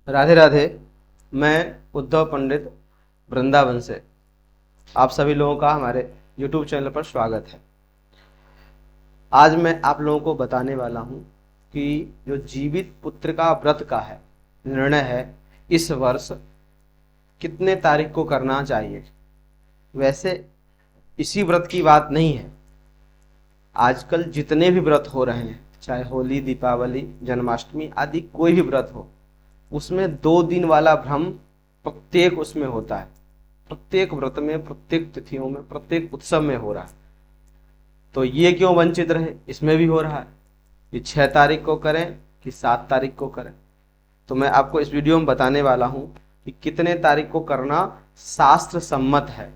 राधे राधे। मैं उद्धव पंडित वृंदावन से आप सभी लोगों का हमारे YouTube चैनल पर स्वागत है। आज मैं आप लोगों को बताने वाला हूं कि जो जीवित पुत्र का व्रत का है निर्णय है इस वर्ष कितने तारीख को करना चाहिए। वैसे इसी व्रत की बात नहीं है, आजकल जितने भी व्रत हो रहे हैं, चाहे होली, दीपावली, जन्माष्टमी आदि कोई भी व्रत हो, उसमें 2 दिन वाला भ्रम प्रत्येक उसमें होता है। प्रत्येक व्रत में, प्रत्येक तिथियों में, प्रत्येक उत्सव में हो रहा है। तो ये क्यों वंचित रहे, इसमें भी हो रहा है कि 6 तारीख को करें कि 7 तारीख को करें। तो मैं आपको इस वीडियो में बताने वाला हूं कि कितने तारीख को करना शास्त्र सम्मत है।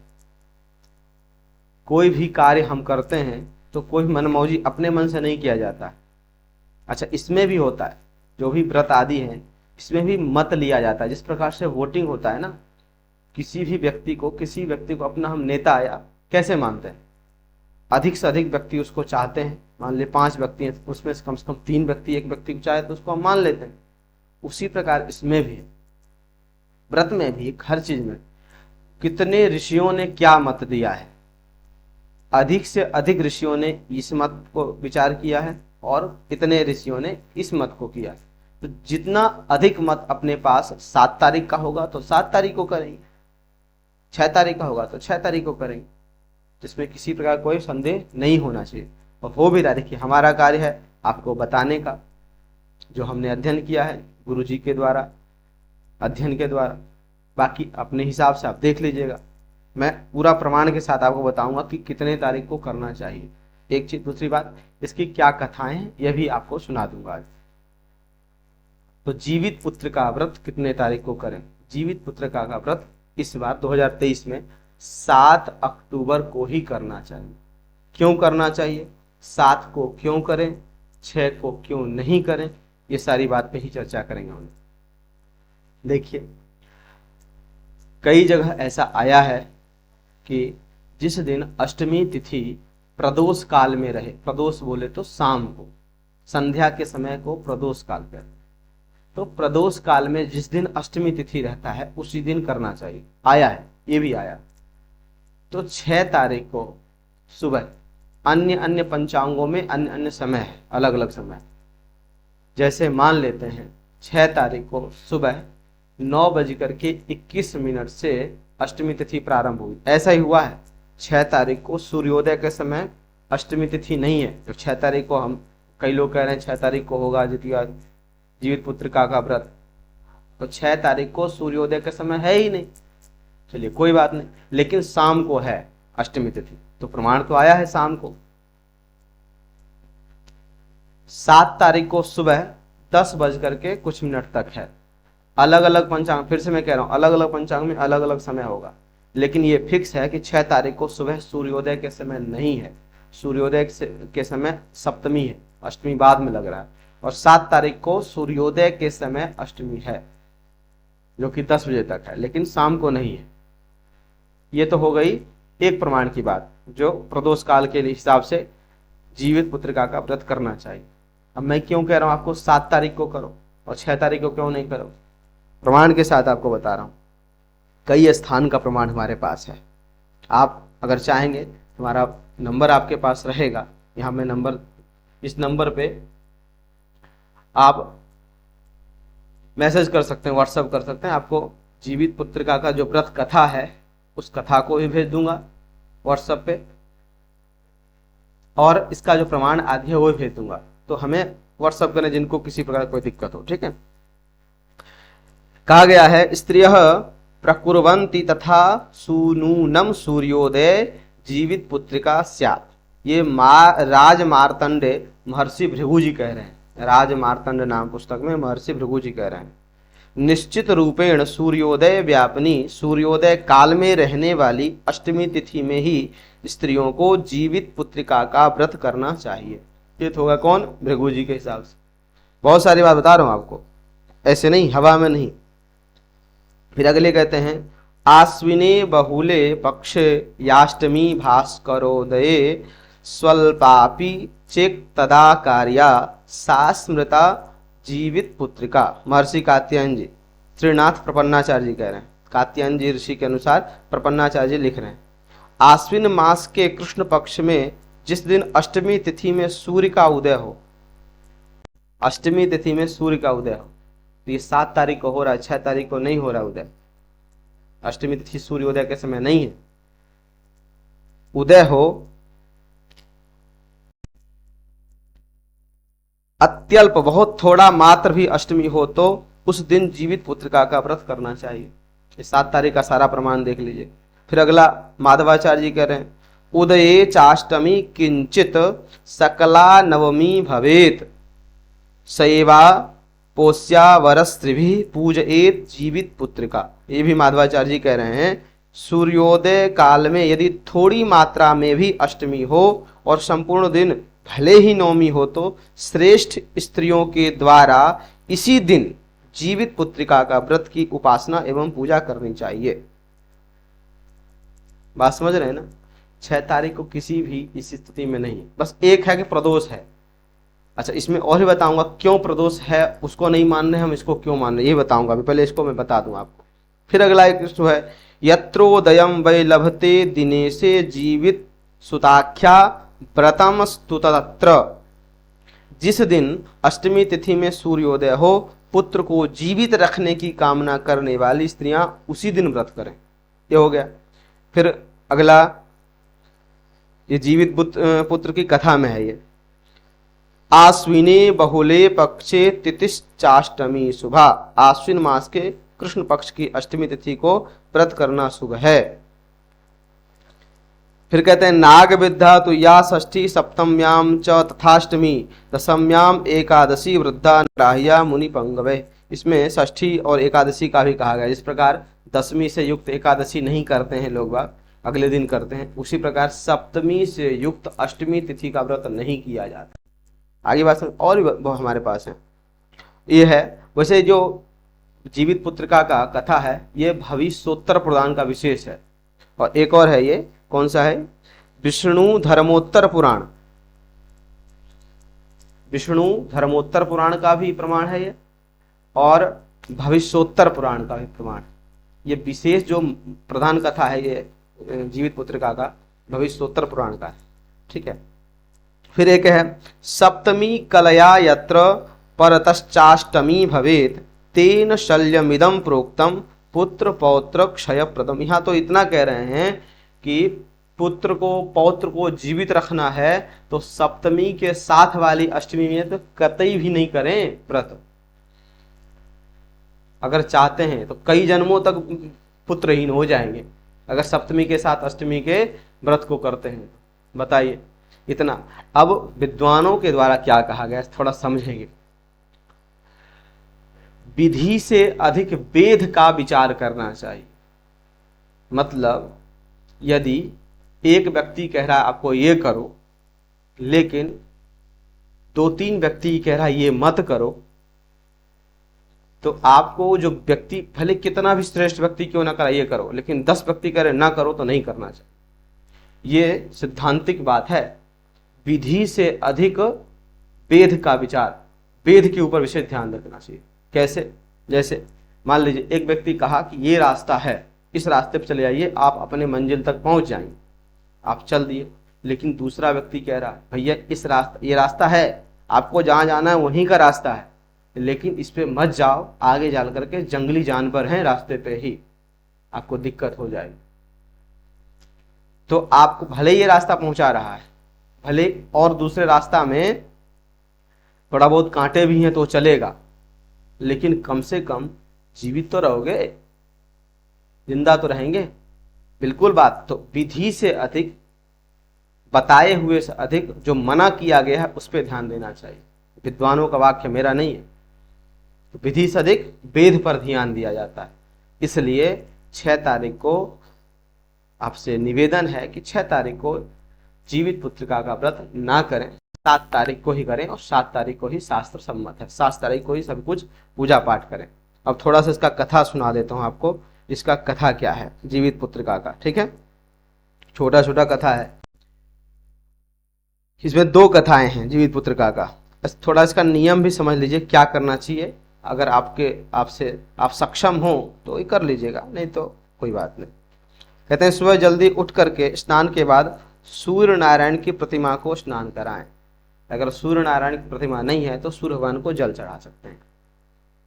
कोई भी कार्य हम करते हैं तो कोई मनमौजी अपने मन से नहीं किया जाता है। अच्छा, इसमें भी होता है, जो भी व्रत आदि हैं इसमें भी मत लिया जाता है। जिस प्रकार से वोटिंग होता है ना, किसी व्यक्ति को अपना हम नेता या कैसे मानते हैं, अधिक से अधिक व्यक्ति उसको चाहते हैं। मान ले 5 व्यक्ति हैं, उसमें से कम 3 व्यक्ति एक व्यक्ति को चाहे तो उसको हम मान लेते हैं। उसी प्रकार इसमें भी, व्रत में भी, हर चीज में कितने ऋषियों ने क्या मत दिया है। अधिक से अधिक ऋषियों ने इस मत को विचार किया है और इतने ऋषियों ने इस मत को किया। तो जितना अधिक मत अपने पास 7 तारीख का होगा तो 7 तारीख को करेंगे, 6 तारीख का होगा तो 6 तारीख को करेंगे, जिसमें किसी प्रकार कोई संदेह नहीं होना चाहिए। और हो भी रहा, देखिए हमारा कार्य है आपको बताने का, जो हमने अध्ययन किया है गुरु जी के द्वारा, अध्ययन के द्वारा। बाकी अपने हिसाब से आप देख लीजिएगा। मैं पूरा प्रमाण के साथ आपको बताऊंगा कि कितने तारीख को करना चाहिए। एक चीज, दूसरी बात, इसकी क्या कथाएं हैं यह भी आपको सुना दूंगा आज। तो जीवित पुत्र का व्रत कितने तारीख को करें। जीवित पुत्र का व्रत इस बार 2023 में 7 अक्टूबर को ही करना चाहिए। क्यों करना चाहिए, 7 को क्यों करें, 6 को क्यों नहीं करें, ये सारी बात पे ही चर्चा करेंगे हम। देखिए, कई जगह ऐसा आया है कि जिस दिन अष्टमी तिथि प्रदोष काल में रहे, प्रदोष बोले तो शाम को, संध्या के समय को प्रदोष काल कहते हैं। तो प्रदोष काल में जिस दिन अष्टमी तिथि रहता है उसी दिन करना चाहिए, आया है, ये भी आया। तो 6 तारीख को सुबह, अन्य अन्य पंचांगों में अन्य अन्य समय है, अलग अलग समय। जैसे मान लेते हैं 6 तारीख को सुबह 9:21 से अष्टमी तिथि प्रारंभ हुई। ऐसा ही हुआ है, 6 तारीख को सूर्योदय के समय अष्टमी तिथि नहीं है। तो 6 तारीख को हम, कई लोग कह रहे हैं 6 तारीख को होगा जीवित पुत्र का व्रत, तो 6 तारीख को सूर्योदय के समय है ही नहीं। चलिए कोई बात नहीं, लेकिन शाम को है अष्टमी तिथि, तो प्रमाण तो आया है शाम को। 7 तारीख को सुबह 10:00 तक है। अलग अलग पंचांग, फिर से मैं कह रहा हूं, अलग अलग पंचांग में अलग अलग समय होगा, लेकिन ये फिक्स है कि 6 तारीख को सुबह सूर्योदय के समय नहीं है। सूर्योदय के समय सप्तमी है, अष्टमी बाद में लग रहा है। और 7 तारीख को सूर्योदय के समय अष्टमी है, जो कि 10 बजे तक है, लेकिन शाम को नहीं है। ये तो हो गई एक प्रमाण की बात, जो प्रदोष काल के हिसाब से जीवित पुत्रिका का व्रत करना चाहिए। अब मैं क्यों कह रहा हूं आपको 7 तारीख को करो और 6 तारीख को क्यों नहीं करो, प्रमाण के साथ आपको बता रहा हूं। कई स्थान का प्रमाण हमारे पास है। आप अगर चाहेंगे, हमारा नंबर आपके पास रहेगा, यहां मैं नंबर, इस नंबर पे आप मैसेज कर सकते हैं, व्हाट्सएप कर सकते हैं। आपको जीवित पुत्रिका का जो व्रत कथा है उस कथा को भी भेज दूंगा व्हाट्सएप पे, और इसका जो प्रमाण आदि है वो भी भेज दूंगा। तो हमें व्हाट्सएप करें जिनको किसी प्रकार कोई दिक्कत हो, ठीक है। कहा गया है, स्त्रियः प्रकुर्वन्ति तथा सुनूनम सूर्योदय जीवित पुत्रिका स्यात्। ये राज मार्तंडे महर्षि भृगु जी कह रहे हैं। राज मार्तंड नाम पुस्तक में महर्षि भृगु जी कह रहे हैं, निश्चित रूपेण सूर्योदय व्यापनी, सूर्योदय काल में रहने वाली अष्टमी तिथि में ही स्त्रियों को जीवित पुत्रिका का व्रत करना चाहिए। ये होगा कौन, भृगु जी के हिसाब से। बहुत सारी बात बता रहा हूं आपको, ऐसे नहीं, हवा में नहीं। फिर अगले कहते हैं, आश्विने बहुले पक्षे याष्टमी भास्करोदये स्वल्पापि चेक तदा कार्या सा स्मृता जीवित पुत्रिका। महर्षि कात्यायन जी। श्रीनाथ प्रपन्नाचार्य जी कह रहे हैं, कात्यायन जी ऋषि के अनुसार प्रपन्नाचार्य जी लिख रहे हैं, आश्विन मास के कृष्ण पक्ष में जिस दिन अष्टमी तिथि में सूर्य का उदय हो, अष्टमी तिथि में सूर्य का उदय हो, तो ये 7 तारीख को हो रहा है, 6 तारीख को नहीं हो रहा उदय। अष्टमी तिथि सूर्योदय के समय नहीं है। उदय हो अत्यल्प, बहुत थोड़ा मात्र भी अष्टमी हो तो उस दिन जीवित पुत्रिका का व्रत करना चाहिए। ये 7 तारीख का सारा प्रमाण देख लीजिए। फिर अगला माधवाचार्य जी कह रहे हैं, उदये चाष्टमी किंचित सकला नवमी भवेत सैवा पोस्या वरस्त्रिभि पूजयेत जीवित पुत्रिका। ये भी माधवाचार्य जी कह रहे हैं, सूर्योदय काल में यदि थोड़ी मात्रा में भी अष्टमी हो और संपूर्ण दिन भले ही नवमी हो तो श्रेष्ठ स्त्रियों के द्वारा इसी दिन जीवित पुत्रिका का व्रत की उपासना एवं पूजा करनी चाहिए। बात समझ रहे हैं ना? 6 तारीख को किसी भी इस स्थिति में नहीं, बस एक है कि प्रदोष है। अच्छा, इसमें और भी बताऊंगा क्यों प्रदोष है, उसको नहीं मान रहे हम, इसको क्यों मान रहे ये बताऊंगा, अभी पहले इसको मैं बता दूं आपको। फिर अगला एक जो है, यत्रोदयम वै लभते दिने से जीवित सुताख्या व्रतम स्तुतत्र। जिस दिन अष्टमी तिथि में सूर्योदय हो, पुत्र को जीवित रखने की कामना करने वाली स्त्रियां उसी दिन व्रत करें। ये हो गया। फिर अगला, ये जीवित पुत्र की कथा में है ये, आश्विने बहुले पक्षे तिथिश्चाष्टमी शुभा। आश्विन मास के कृष्ण पक्ष की अष्टमी तिथि को व्रत करना शुभ है। फिर कहते हैं, नाग विद्या तो या षष्ठी सप्तम्याम च तथाष्टमी दशम्याम एकादशी वृद्धा ग्राह्या मुनि पंगवे। इसमें षष्ठी और एकादशी का भी कहा गया। जिस प्रकार दशमी से युक्त एकादशी नहीं करते हैं लोग बाग, अगले दिन करते हैं, उसी प्रकार सप्तमी से युक्त अष्टमी तिथि का व्रत नहीं किया जाता। आगे बात और भी हमारे पास है, ये है। वैसे जो जीवित पुत्रिका का कथा है ये भविष्योत्तर पुराण का विशेष है। और एक और है, ये कौन सा है, विष्णु धर्मोत्तर पुराण। विष्णु धर्मोत्तर पुराण का भी प्रमाण है ये, और भविष्योत्तर पुराण का भी प्रमाण। ये विशेष जो प्रधान कथा है ये जीवित पुत्रिका का भविष्योत्तर पुराण का है। ठीक है। फिर एक है, सप्तमी कलया यत्र परतश्चाष्टमी भवेत तेन शल्यमिदं प्रोक्तम पुत्र पौत्र क्षयप्रदम। यहाँ तो इतना कह रहे हैं कि पुत्र को पौत्र को जीवित रखना है तो सप्तमी के साथ वाली अष्टमी में तो कतई भी नहीं करें व्रत। अगर चाहते हैं तो कई जन्मों तक पुत्रहीन हो जाएंगे अगर सप्तमी के साथ अष्टमी के व्रत को करते हैं। बताइए इतना। अब विद्वानों के द्वारा क्या कहा गया थोड़ा समझेंगे। विधि से अधिक वेद का विचार करना चाहिए। मतलब यदि एक व्यक्ति कह रहा है आपको ये करो, लेकिन 2-3 व्यक्ति कह रहा है ये मत करो, तो आपको जो व्यक्ति भले कितना भी श्रेष्ठ व्यक्ति क्यों ना करा ये करो, लेकिन 10 व्यक्ति कह रहे ना करो तो नहीं करना चाहिए। ये सिद्धांतिक बात है। विधि से अधिक वेद का विचार, वेद के ऊपर विशेष ध्यान रखना चाहिए। कैसे? जैसे मान लीजिए एक व्यक्ति कहा कि ये रास्ता है, इस रास्ते पर चले जाइए, आप अपने मंजिल तक पहुंच जाएंगे। आप चल दिए, लेकिन दूसरा व्यक्ति कह रहा है भैया ये रास्ता है, आपको जहां जाना है वहीं का रास्ता है, लेकिन इस पे मत जाओ, आगे जा करके जंगली जानवर हैं रास्ते पे ही, आपको दिक्कत हो जाएगी। तो आपको भले ये रास्ता पहुंचा रहा है, भले और दूसरे रास्ता में थोड़ा बहुत कांटे भी हैं तो चलेगा, लेकिन कम से कम जीवित तो रहोगे, जिंदा तो रहेंगे। बिल्कुल बात। तो विधि से अधिक, बताए हुए से अधिक जो मना किया गया है उस पर ध्यान देना चाहिए। विद्वानों का वाक्य मेरा नहीं है। तो विधि से अधिक वेद पर ध्यान दिया जाता है। इसलिए 6 तारीख को आपसे निवेदन है कि 6 तारीख को जीवित पुत्रिका का व्रत ना करें, 7 तारीख को ही करें, और 7 तारीख को ही शास्त्र सम्मत है, 7 तारीख को ही सब कुछ पूजा पाठ करें। अब थोड़ा सा इसका कथा सुना देता हूं आपको, इसका कथा क्या है जीवित पुत्रिका का। ठीक है, छोटा छोटा कथा है, इसमें 2 कथाएं हैं जीवित पुत्रिका का। बस थोड़ा इसका नियम भी समझ लीजिए क्या करना चाहिए अगर आपसे आप सक्षम हो तो ये कर लीजिएगा, नहीं तो कोई बात नहीं। कहते हैं सुबह जल्दी उठ करके स्नान के बाद सूर्य नारायण की प्रतिमा को स्नान कराएं। अगर सूर्य नारायण की प्रतिमा नहीं है तो सूर्य भगवान को जल चढ़ा सकते हैं।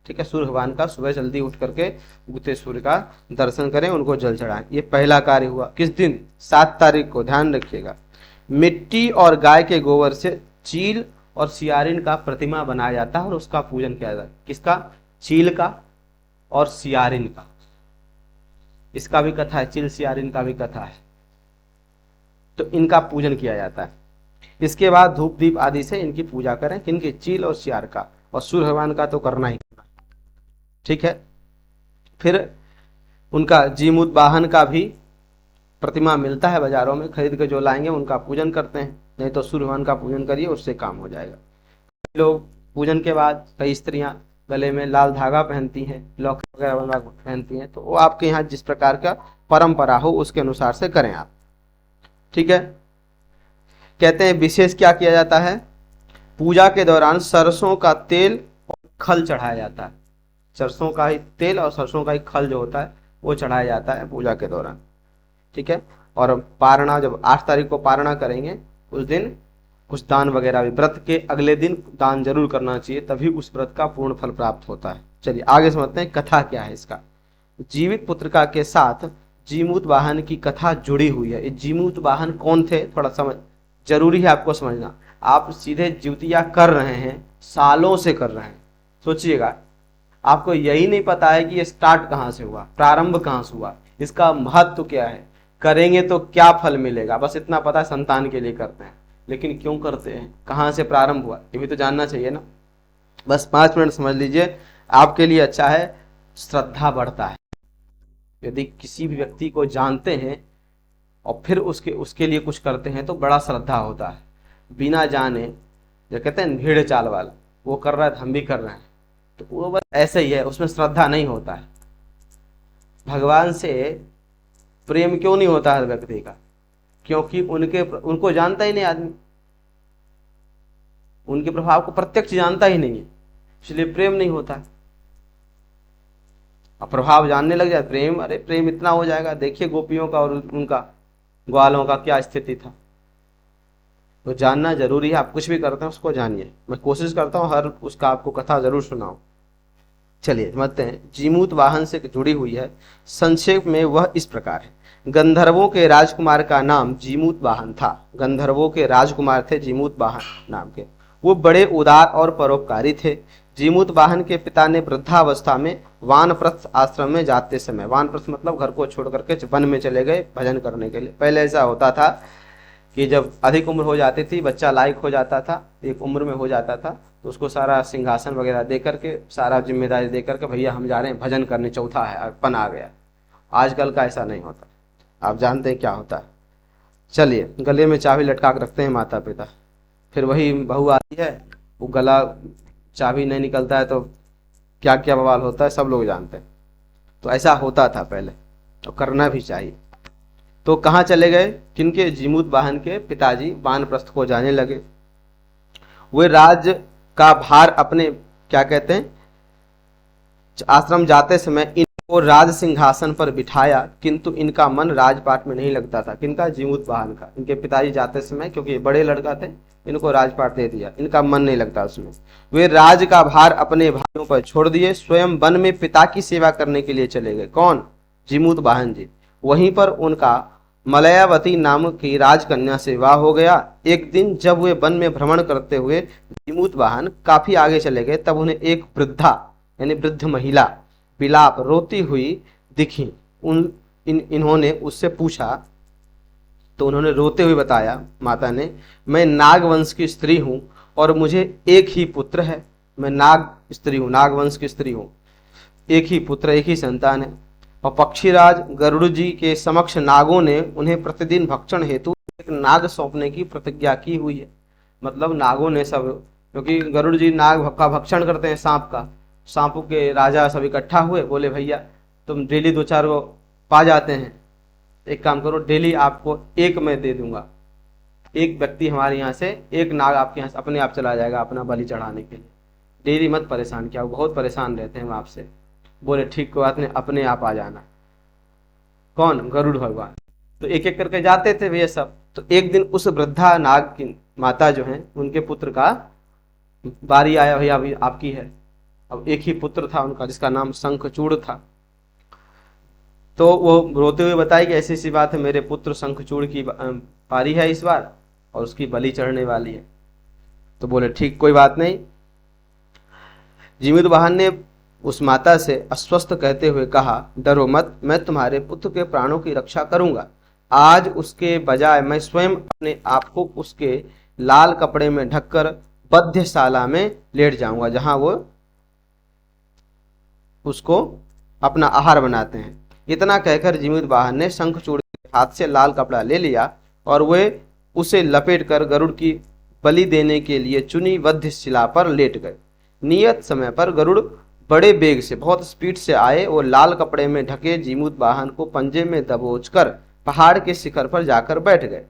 ठीक है, सूर्य भगवान का सुबह जल्दी उठ करके उगते सूर्य का दर्शन करें, उनको जल चढ़ाएं। ये पहला कार्य हुआ। किस दिन? 7 तारीख को, ध्यान रखिएगा। मिट्टी और गाय के गोबर से चील और सियारिन का प्रतिमा बनाया जाता है और उसका पूजन किया जाता है। किसका? चील का और सियारिन का। इसका भी कथा है, चील सियारिन का भी कथा है। तो इनका पूजन किया जाता है। इसके बाद धूप दीप आदि से इनकी पूजा करें। किनकी? चील और सियार का, और सूर्य भगवान का तो करना ही। ठीक है, फिर उनका जीमूत वाहन का भी प्रतिमा मिलता है बाजारों में, खरीद के जो लाएंगे उनका पूजन करते हैं। नहीं तो सूर्य भगवान का पूजन करिए, उससे काम हो जाएगा। लोग पूजन के बाद, कई स्त्रियां गले में लाल धागा पहनती हैं, लॉकेट वगैरह बनवा पहनती हैं, तो वो आपके यहाँ जिस प्रकार का परंपरा हो उसके अनुसार से करें आप। ठीक है, कहते हैं विशेष क्या किया जाता है? पूजा के दौरान सरसों का तेल और खल चढ़ाया जाता है। सरसों का ही तेल और सरसों का ही खल जो होता है वो चढ़ाया जाता है पूजा के दौरान। ठीक है, और पारणा, जब 8 तारीख को पारणा करेंगे उस दिन कुछ दान वगैरह भी, व्रत के अगले दिन दान जरूर करना चाहिए, तभी उस व्रत का पूर्ण फल प्राप्त होता है। चलिए आगे समझते हैं कथा क्या है इसका। जीवित पुत्रिका के साथ जीमूत वाहन की कथा जुड़ी हुई है। ये जीमूत वाहन कौन थे, थोड़ा समझ जरूरी है आपको समझना। आप सीधे ज्योतिया कर रहे हैं, सालों से कर रहे हैं, सोचिएगा, आपको यही नहीं पता है कि ये स्टार्ट कहाँ से हुआ, प्रारंभ कहाँ से हुआ, इसका महत्व क्या है, करेंगे तो क्या फल मिलेगा, बस इतना पता है संतान के लिए करते हैं। लेकिन क्यों करते हैं, कहाँ से प्रारंभ हुआ, ये भी तो जानना चाहिए ना। बस 5 मिनट समझ लीजिए, आपके लिए अच्छा है, श्रद्धा बढ़ता है। यदि किसी भी व्यक्ति को जानते हैं और फिर उसके लिए कुछ करते हैं तो बड़ा श्रद्धा होता है। बिना जाने, जो कहते हैं भीड़ चाल वाला, वो कर रहा है तो हम भी कर रहे हैं, तो वो बस ऐसे ही है, उसमें श्रद्धा नहीं होता है। भगवान से प्रेम क्यों नहीं होता हर व्यक्ति का? क्योंकि उनको जानता ही नहीं आदमी, उनके प्रभाव को प्रत्यक्ष जानता ही नहीं है, इसलिए प्रेम नहीं होता है। अब प्रभाव जानने लग जाए, प्रेम, अरे प्रेम इतना हो जाएगा। देखिए गोपियों का और उनका ग्वालों का क्या स्थिति था। तो जानना जरूरी है, आप कुछ भी करते हैं उसको जानिए। मैं कोशिश करता हूँ हर उसका आपको कथा जरूर सुनाऊं। चलिए समझते हैं। जीमूत वाहन से जुड़ी हुई है। संक्षेप में वह इस प्रकार है। गंधर्वों के राजकुमार का नाम जीमूत वाहन था। गंधर्वों के राजकुमार थे जीमूत वाहन नाम के। वो बड़े उदार और परोपकारी थे। जीमूत वाहन के पिता ने वृद्धावस्था में वानप्रस्थ आश्रम में जाते समय, वानप्रस्थ मतलब घर को छोड़ करके वन में चले गए भजन करने के लिए। पहले ऐसा होता था कि जब अधिक उम्र हो जाती थी, बच्चा लायक हो जाता था, एक उम्र में हो जाता था, तो उसको सारा सिंहासन वगैरह दे करके, सारा जिम्मेदारी दे करके, भैया हम जा रहे हैं भजन करने, चौथा है, अपन आ गया। आजकल का ऐसा नहीं होता, आप जानते हैं क्या होता है। चलिए, गले में चाबी लटका के रखते हैं माता पिता, फिर वही बहू आती है, वो गला चाबी नहीं निकलता है तो क्या क्या बवाल होता है, सब लोग जानते हैं। तो ऐसा होता था पहले, तो करना भी चाहिए। तो कहाँ चले गए? किनके? जीमूत वाहन के पिताजी वानप्रस्थ को जाने लगे। वे राज का भार अपने, क्या कहते हैं, आश्रम जाते समय इनको राज सिंहासन पर बिठाया, किंतु इनका मन राजपाट में नहीं लगता था। किनका? जीमूत वाहन का। इनके पिताजी जाते समय, क्योंकि बड़े लड़का थे, इनको राजपाट दे दिया, इनका मन नहीं लगता उसमें। वे राज का भार अपने भाइयों पर छोड़ दिए, स्वयं वन में पिता की सेवा करने के लिए चले गए। कौन? जीमूत वाहन जी। वहीं पर उनका मलयावती नाम की राजकन्या से विवाह हो गया। एक दिन जब वे वन में भ्रमण करते हुए जीमूत वाहन काफी आगे चले गए, तब उन्हें एक वृद्धा यानी वृद्ध महिला विलाप रोती हुई दिखी। इन्होंने उससे पूछा, तो उन्होंने रोते हुए बताया माता ने, मैं नागवंश की स्त्री हूं और मुझे एक ही पुत्र है। मैं नाग स्त्री हूं, नागवंश की स्त्री हूं, एक ही पुत्र, एक ही संतान है। और पक्षीराज गरुड़ जी के समक्ष नागों ने उन्हें प्रतिदिन भक्षण हेतु एक नाग सौंपने की प्रतिज्ञा की हुई है। मतलब नागों ने सब, क्योंकि गरुड़ जी नाग का भक्षण करते हैं, सांप का, सांपों के राजा सब इकट्ठा हुए, बोले भैया तुम डेली 2-4 को पा जाते हैं, एक काम करो, डेली आपको एक मैं दे दूंगा, एक व्यक्ति हमारे यहाँ से एक नाग आपके यहाँ से अपने आप चला जाएगा अपना बलि चढ़ाने के लिए। डेली मत परेशान किया, वो बहुत परेशान रहते हैं आपसे। बोले ठीक, कोई बात नहीं, अपने आप आ जाना। कौन? गरुड़ भगवान। तो एक एक करके जाते थे वे सब। तो एक दिन उस वृद्धा नाग की माता जो है, उनके पुत्र का बारी आया, भैया अभी आपकी है। अब एक ही पुत्र था उनका जिसका नाम शंखचूड़ था। तो वो रोते हुए बताई कि ऐसी सी बात है, मेरे पुत्र शंखचूड़ की पारी है इस बार, और उसकी बलि चढ़ने वाली है। तो बोले ठीक, कोई बात नहीं। जीवित वाहन ने उस माता से अस्वस्थ कहते हुए कहा, डरो मत, मैं तुम्हारे पुत्र के प्राणों की रक्षा करूंगा। आज उसके बजाय मैं स्वयं अपने आप को उसके लाल कपड़े में ढककर बध्यशाला में लेट जाऊंगा, जहां वो उसको अपना आहार बनाते हैं। इतना कहकर जीवित वाहन ने शंखचूड़ के हाथ से लाल कपड़ा ले लिया और वे उसे लपेटकर गरुड़ की बलि देने के लिए चुनी वध्यशिला पर लेट गए। नियत समय पर गरुड़ बड़े बेग से, बहुत स्पीड से आए और लाल कपड़े में ढके जीमूत वाहन को पंजे में दबोचकर पहाड़ के शिखर पर जाकर बैठ गए।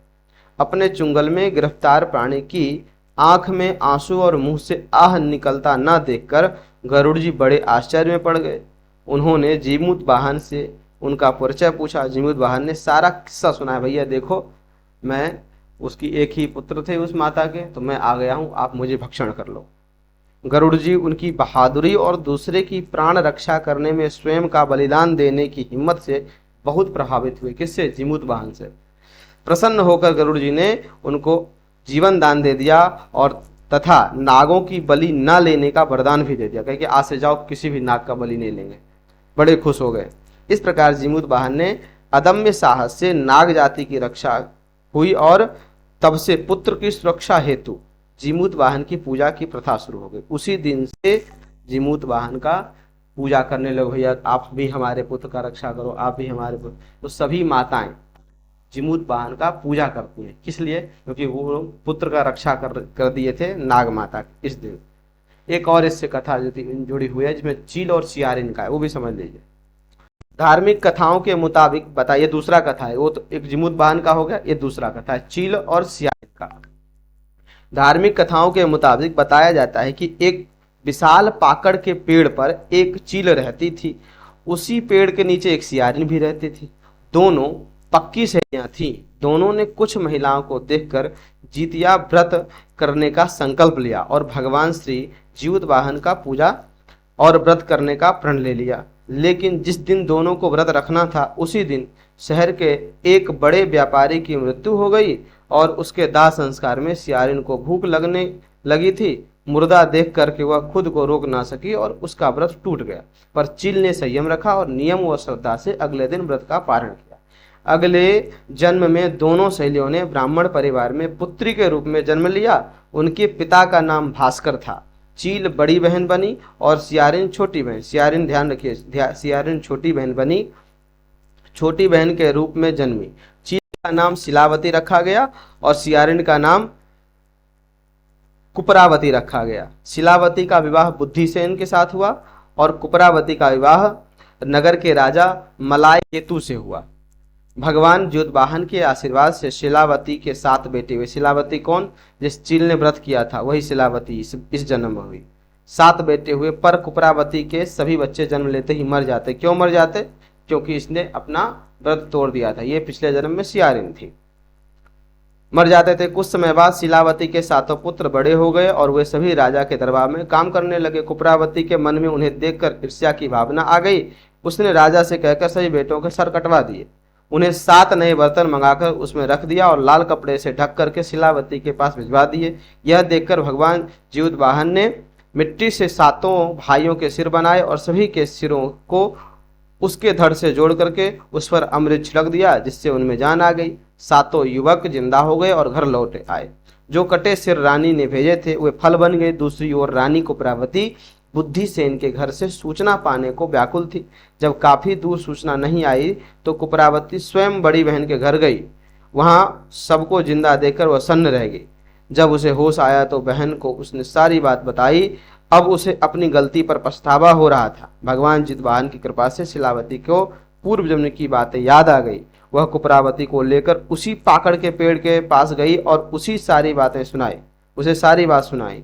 अपने चुंगल में गिरफ्तार प्राणी की आंख में आंसू और मुंह से आह निकलता न देखकर गरुड़ जी बड़े आश्चर्य में पड़ गए। उन्होंने जीमूत वाहन से उनका परिचय पूछा। जीमूत वाहन ने सारा किस्सा सुनाया, भैया देखो, मैं उसकी एक ही पुत्र थे उस माता के, तो मैं आ गया हूं, आप मुझे भक्षण कर लो। गरुड़ जी उनकी बहादुरी और दूसरे की प्राण रक्षा करने में स्वयं का बलिदान देने की हिम्मत से बहुत प्रभावित हुए। किससे? जीमूत वाहन से। प्रसन्न होकर गरुड़ जी ने उनको जीवन दान दे दिया और तथा नागों की बलि न लेने का वरदान भी दे दिया, कहे कि आज से जाओ, किसी भी नाग का बलि नहीं लेंगे। बड़े खुश हो गए। इस प्रकार जीमूत वाहन ने अदम्य साहस से नाग जाति की रक्षा हुई और तब से पुत्र की सुरक्षा हेतु जीमूत वाहन की पूजा की प्रथा शुरू हो गई। उसी दिन से जीमूत वाहन का पूजा करने लगे, भैया आप भी हमारे पुत्र का रक्षा करो, आप भी हमारे पुत्र। तो सभी माताएं जीमूत वाहन का पूजा करती हैं। किस लिए? क्योंकि वो पुत्र का रक्षा कर दिए थे नाग माता के इस दिन। एक और इससे कथा जुड़ी हुई है जिसमें चील और सियारिन का है, वो भी समझ लीजिए। धार्मिक कथाओं के मुताबिक बताइए, दूसरा कथा है, वो तो एक जीमूत वाहन का हो गया, ये दूसरा कथा है चील और सियारिन का। धार्मिक कथाओं के मुताबिक बताया जाता है कि एक विशाल पाकड़ के पेड़ पर एक चील रहती थी, उसी पेड़ के नीचे एक सियारिन भी रहती थी। दोनों पक्की सहेलियां थीं। दोनों ने कुछ महिलाओं को देखकर जितिया व्रत करने का संकल्प लिया और भगवान श्री जीवित वाहन का पूजा और व्रत करने का प्रण ले लिया। लेकिन जिस दिन दोनों को व्रत रखना था, उसी दिन शहर के एक बड़े व्यापारी की मृत्यु हो गई और उसके दाह संस्कार में सियारिन को भूख लगने लगी थी। मुर्दा देख करके वह खुद को रोक ना सकी और उसका व्रत टूट गया। पर चील ने संयम रखा और नियम व श्रद्धा से अगले दिन व्रत का पारण किया। अगले जन्म में दोनों सहेलियों ने ब्राह्मण परिवार में पुत्री के रूप में जन्म लिया। उनके पिता का नाम भास्कर था। चील बड़ी बहन बनी और सियारिन छोटी बहन। सियारिन, ध्यान रखिए, सियारिन छोटी बहन बनी, छोटी बहन के रूप में जन्मी। चील का नाम शिलावती रखा गया और सियारिन का नाम कुपरावती रखा गया। शिलावती का विवाह बुद्धिसेन के साथ हुआ और कुपरावती का विवाह नगर के राजा मलाय केतु से हुआ। भगवान ज्योतिवाहन के आशीर्वाद से शिलावती के 7 बेटे हुए। शिलावती कौन? जिस चील ने व्रत किया था, वही शिलावती इस जन्म में हुई। 7 बेटे हुए, पर कुपरावती के सभी बच्चे जन्म लेते ही मर जाते। क्यों मर जाते? क्योंकि इसने अपना व्रत तोड़ दिया था। ये पिछले जन्म में सियारिन थी, मर जाते थे। कुछ समय बाद शिलावती के 7 पुत्र बड़े हो गए और वे सभी राजा के दरबार में काम करने लगे। कुपरावती के मन में उन्हें देखकर ईर्ष्या की भावना आ गई। उसने राजा से कहकर सभी बेटों के सर कटवा दिए। उन्हें 7 नए बर्तन मंगाकर उसमें रख दिया और लाल कपड़े से ढक करके शिलावती के पास भिजवा दिए। यह देखकर भगवान जीवित वाहन ने मिट्टी से 7 भाइयों के सिर बनाए और सभी के सिरों को उसके धड़ से जोड़ करके उस पर अमृत छिड़क दिया, जिससे उनमें जान आ गई। 7 युवक जिंदा हो गए और घर लौट आए। जो कटे सिर रानी ने भेजे थे वे फल बन गए। दूसरी ओर रानी कुपरावती बुद्धिसेन के घर से सूचना पाने को व्याकुल थी। जब काफी दूर सूचना नहीं आई तो कुपरावती स्वयं बड़ी बहन के घर गई। वहां सबको जिंदा देखकर वह सन्न रह गई। जब उसे होश आया तो बहन को उसने सारी बात बताई। अब उसे अपनी गलती पर पछतावा हो रहा था। भगवान जितवाहन की कृपा से शिलावती को पूर्व जन्म की बातें याद आ गई। वह कुपरावती को लेकर उसी पाकड़ के पेड़ के पास गई और उसे सारी बात सुनाई।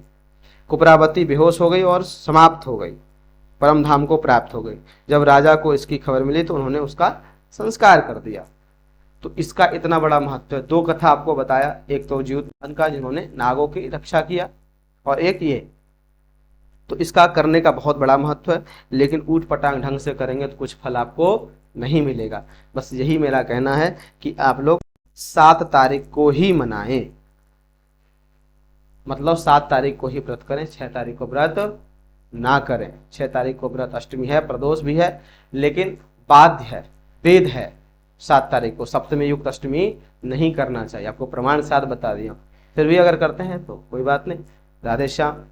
कुपरावती बेहोश हो गई और समाप्त हो गई, परम धाम को प्राप्त हो गई। जब राजा को इसकी खबर मिली तो उन्होंने उसका संस्कार कर दिया। तो इसका इतना बड़ा महत्व है। दो कथा आपको बताया, एक तो जीवदान का जिन्होंने नागों की रक्षा किया, और एक ये। तो इसका करने का बहुत बड़ा महत्व है, लेकिन ऊट पटांग ढंग से करेंगे तो कुछ फल आपको नहीं मिलेगा। बस यही मेरा कहना है कि आप लोग 7 तारीख को ही मनाएं, मतलब 7 तारीख को ही व्रत करें, 6 तारीख को व्रत ना करें। 6 तारीख को व्रत अष्टमी है, प्रदोष भी है, लेकिन बाध्य है, वेद है 7 तारीख को सप्तमी युक्त अष्टमी नहीं करना चाहिए। आपको प्रमाण के साथ बता दिया, फिर भी अगर करते हैं तो कोई बात नहीं। राधे श्याम।